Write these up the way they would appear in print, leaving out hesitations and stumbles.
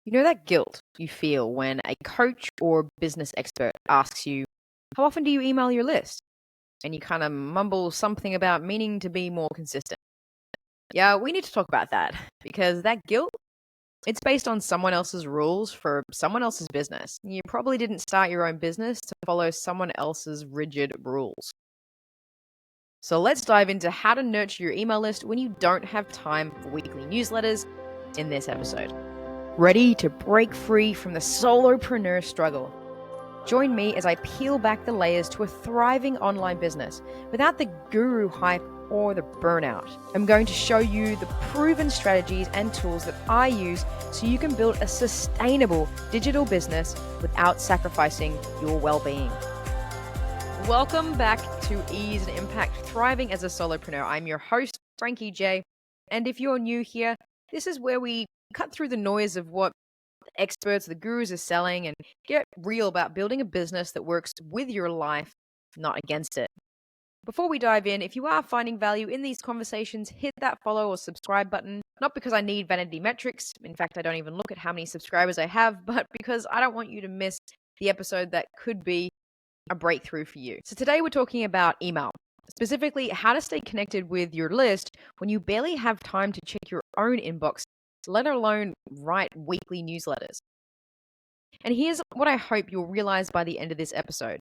You know that guilt you feel when a coach or business expert asks you, how often do you email your list? And you kind of mumble something about meaning to be more consistent. Yeah, we need to talk about that because that guilt, it's based on someone else's rules for someone else's business. You probably didn't start your own business to follow someone else's rigid rules. So let's dive into how to nurture your email list when you don't have time for weekly newsletters in this episode. Ready to break free from the solopreneur struggle? Join me as I peel back the layers to a thriving online business without the guru hype or the burnout. I'm going to show you the proven strategies and tools that I use so you can build a sustainable digital business without sacrificing your well-being. Welcome back to Ease and Impact Thriving as a Solopreneur. I'm your host, Frankie J. And if you're new here, this is where we cut through the noise of what the experts, the gurus are selling and get real about building a business that works with your life, not against it. Before we dive in, if you are finding value in these conversations, hit that follow or subscribe button. Not because I need vanity metrics. In fact, I don't even look at how many subscribers I have, but because I don't want you to miss the episode that could be a breakthrough for you. So today we're talking about email, specifically how to stay connected with your list when you barely have time to check your own inbox, let alone write weekly newsletters. And here's what I hope you'll realize by the end of this episode,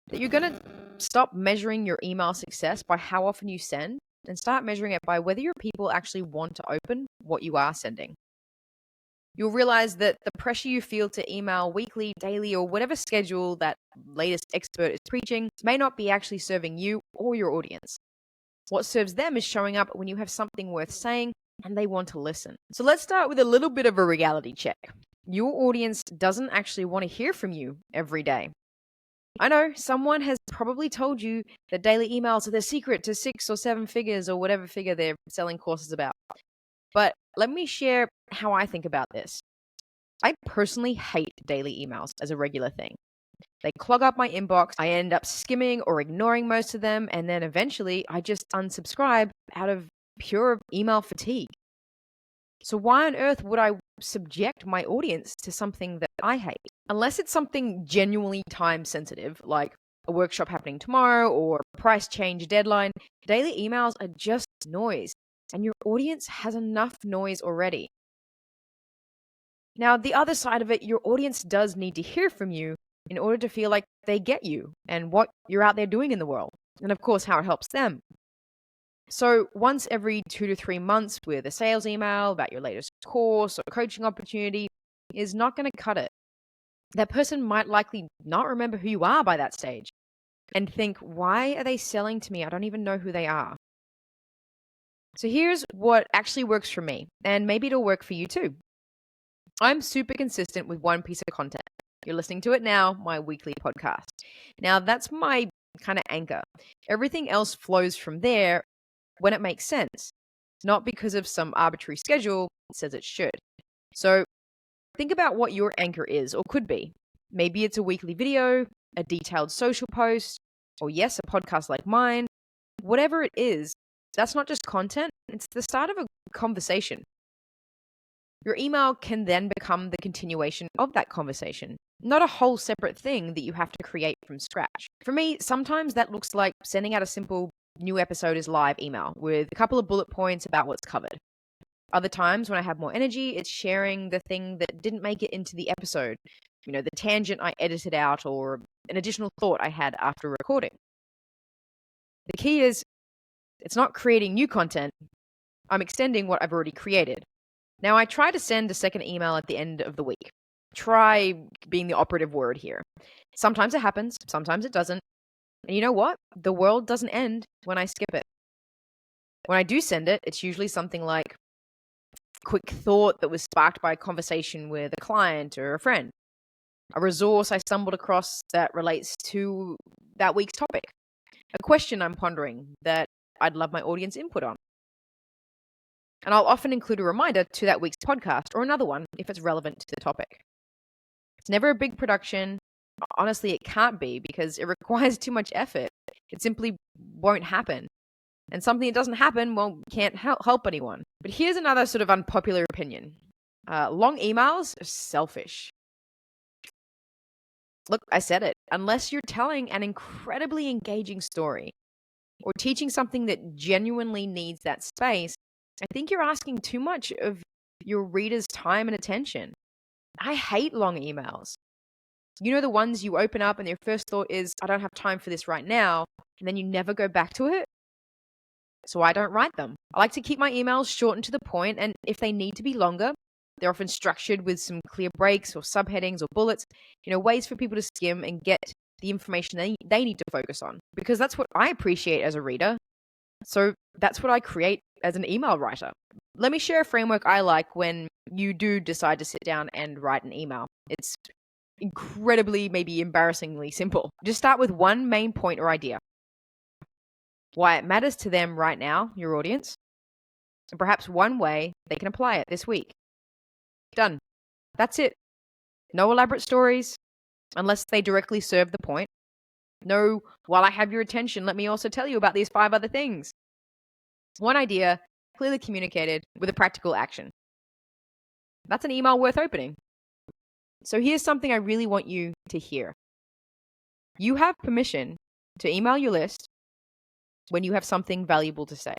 that you're going to stop measuring your email success by how often you send and start measuring it by whether your people actually want to open what you are sending. You'll realize that the pressure you feel to email weekly, daily, or whatever schedule that latest expert is preaching may not be actually serving you or your audience. What serves them is showing up when you have something worth saying and they want to listen. So let's start with a little bit of a reality check. Your audience doesn't actually want to hear from you every day. I know someone has probably told you that daily emails are the secret to 6 or 7 figures or whatever figure they're selling courses about. But let me share how I think about this. I personally hate daily emails as a regular thing. They clog up my inbox, I end up skimming or ignoring most of them, and then eventually I just unsubscribe out of pure email fatigue. So why on earth would I subject my audience to something that I hate? Unless it's something genuinely time sensitive, like a workshop happening tomorrow or a price change deadline, daily emails are just noise. And your audience has enough noise already. Now, the other side of it, your audience does need to hear from you in order to feel like they get you and what you're out there doing in the world. And of course, how it helps them. So once every 2 to 3 months with a sales email about your latest course or coaching opportunity is not going to cut it. That person might likely not remember who you are by that stage and think, why are they selling to me? I don't even know who they are. So here's what actually works for me, and maybe it'll work for you too. I'm super consistent with one piece of content. You're listening to it now, my weekly podcast. Now, that's my kind of anchor. Everything else flows from there when it makes sense, not because of some arbitrary schedule that says it should. So think about what your anchor is or could be. Maybe it's a weekly video, a detailed social post, or yes, a podcast like mine. Whatever it is, that's not just content, it's the start of a conversation. Your email can then become the continuation of that conversation, not a whole separate thing that you have to create from scratch. For me, sometimes that looks like sending out a simple new episode is live email with a couple of bullet points about what's covered. Other times when I have more energy, it's sharing the thing that didn't make it into the episode, the tangent I edited out or an additional thought I had after recording. The key is, it's not creating new content. I'm extending what I've already created. Now, I try to send a second email at the end of the week. Try being the operative word here. Sometimes it happens, sometimes it doesn't. And you know what? The world doesn't end when I skip it. When I do send it, it's usually something like a quick thought that was sparked by a conversation with a client or a friend, a resource I stumbled across that relates to that week's topic, a question I'm pondering that I'd love my audience input on. And I'll often include a reminder to that week's podcast or another one if it's relevant to the topic. It's never a big production. Honestly, it can't be because it requires too much effort. It simply won't happen. And something that doesn't happen, well, can't help anyone. But here's another sort of unpopular opinion. Long emails are selfish. Look, I said it. Unless you're telling an incredibly engaging story or teaching something that genuinely needs that space, I think you're asking too much of your reader's time and attention. I hate long emails. You know, the ones you open up and your first thought is, I don't have time for this right now, and then you never go back to it? So I don't write them. I like to keep my emails short and to the point, and if they need to be longer, they're often structured with some clear breaks or subheadings or bullets, ways for people to skim and get the information they need to focus on. Because that's what I appreciate as a reader. So that's what I create as an email writer. Let me share a framework I like when you do decide to sit down and write an email. It's incredibly, maybe embarrassingly simple. Just start with one main point or idea. Why it matters to them right now, your audience, and perhaps one way they can apply it this week. Done. That's it. No elaborate stories, unless they directly serve the point. No, while I have your attention, let me also tell you about these 5 other things. One idea, clearly communicated with a practical action. That's an email worth opening. So here's something I really want you to hear. You have permission to email your list when you have something valuable to say.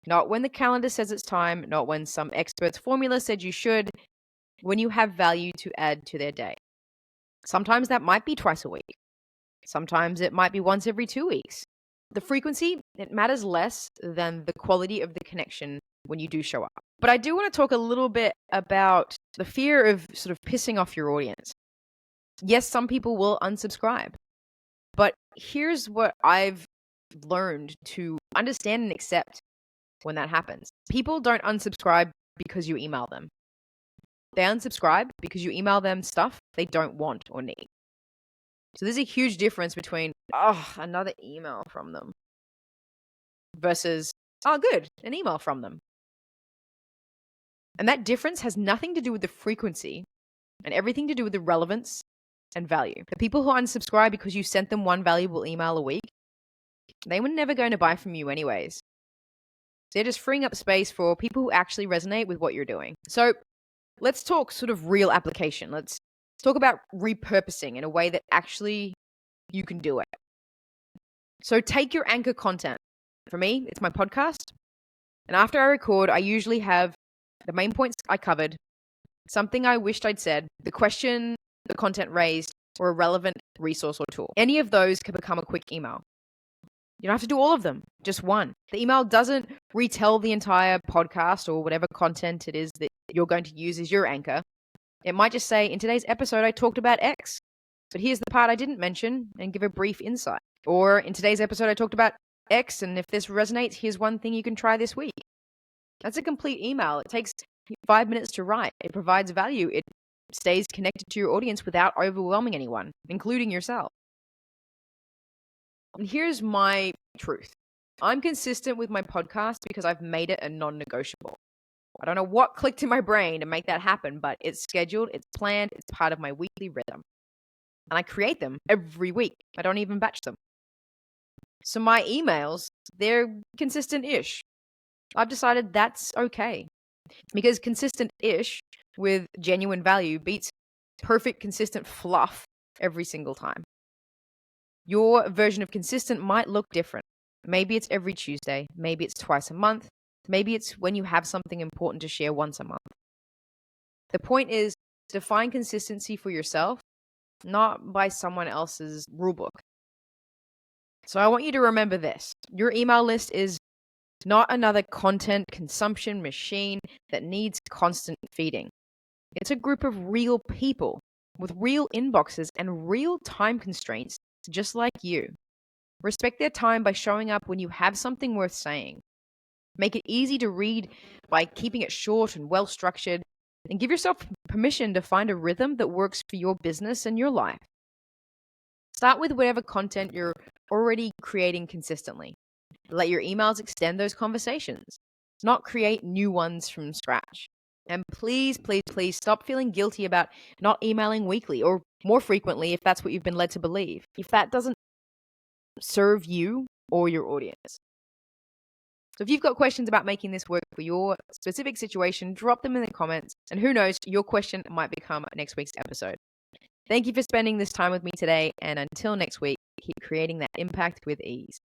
Not when the calendar says it's time, not when some expert's formula said you should, when you have value to add to their day. Sometimes that might be twice a week. Sometimes it might be once every 2 weeks. The frequency, it matters less than the quality of the connection when you do show up. But I do want to talk a little bit about the fear of sort of pissing off your audience. Yes, some people will unsubscribe. But here's what I've learned to understand and accept when that happens. People don't unsubscribe because you email them. They unsubscribe because you email them stuff they don't want or need. So there's a huge difference between, another email from them versus, good, an email from them. And that difference has nothing to do with the frequency and everything to do with the relevance and value. The people who unsubscribe because you sent them one valuable email a week, they were never going to buy from you anyways. They're just freeing up space for people who actually resonate with what you're doing. So let's talk sort of real application. Let's talk about repurposing in a way that actually you can do it. So take your anchor content. For me, it's my podcast. And after I record, I usually have the main points I covered, something I wished I'd said, the question the content raised, or a relevant resource or tool. Any of those can become a quick email. You don't have to do all of them, just one. The email doesn't retell the entire podcast or whatever content it is that you're going to use as your anchor. It might just say, in today's episode, I talked about X, but here's the part I didn't mention, and give a brief insight. Or in today's episode, I talked about X, and if this resonates, here's one thing you can try this week. That's a complete email. It takes 5 minutes to write. It provides value. It stays connected to your audience without overwhelming anyone, including yourself. And here's my truth. I'm consistent with my podcast because I've made it a non-negotiable. I don't know what clicked in my brain to make that happen, but it's scheduled, it's planned, it's part of my weekly rhythm. And I create them every week. I don't even batch them. So my emails, they're consistent-ish. I've decided that's okay. Because consistent-ish with genuine value beats perfect, consistent fluff every single time. Your version of consistent might look different. Maybe it's every Tuesday. Maybe it's twice a month. Maybe it's when you have something important to share once a month. The point is, define consistency for yourself, not by someone else's rulebook. So I want you to remember this. Your email list is not another content consumption machine that needs constant feeding. It's a group of real people with real inboxes and real time constraints, just like you. Respect their time by showing up when you have something worth saying. Make it easy to read by keeping it short and well-structured, and give yourself permission to find a rhythm that works for your business and your life. Start with whatever content you're already creating consistently. Let your emails extend those conversations, not create new ones from scratch. And please, please, please stop feeling guilty about not emailing weekly or more frequently if that's what you've been led to believe, if that doesn't serve you or your audience. So if you've got questions about making this work for your specific situation, drop them in the comments. And who knows, your question might become next week's episode. Thank you for spending this time with me today. And until next week, keep creating that impact with ease.